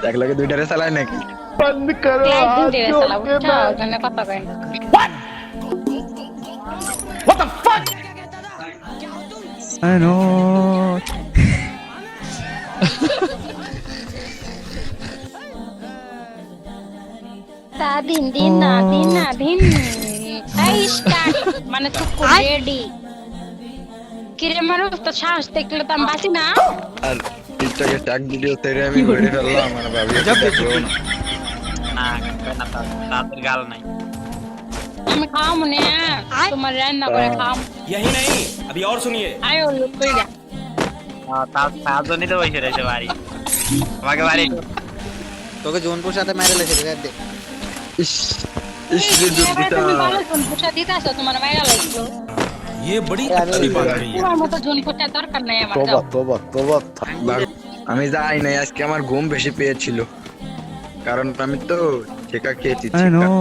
এক লাগে দুইটারে চালায় নাকি? बंद करो ক্লাস हाथ দিতে जोड़ সালা के বুঝছো मैं ওখানে কথা কই না। I know. তা দিন দিন না দিন না দিন এই স্টার্ট মানে চুপ রেডি কিরে মানুষ তো সাহস দেখলে তো আমি বাঁচি না। আর টিকটকে ট্যাগ ভিডিও তেরে আমি মেরে ফেললাম আমার ভাবি না না তাদের গাল নাই। আমি খাওয়া মনে তোমার রান্না করে খাওয়া यही नहीं अभी और सुनिए আয়ো লোক কইরা তার জন্যই তো বসে রয়েছে বাড়ি, আমাকে বাড়ি তোকে জোনপুর সাথে মেরে লেছে রে দে। ইস ইস রে দুদিতা তুমি ভালো জন পোষা দিতাছো তোমার মাইরা লাগলো ये बड़ी अच्छी बात कही है। তোমার মতো জন পোষা দরকার নাই আমার तोबा যাও। तोबा तोबा আমি যাই নাই আজকে আমার ঘুম বেশি পেয়েছিল কারণ আমি তো ঠিকা খেয়েছি I know.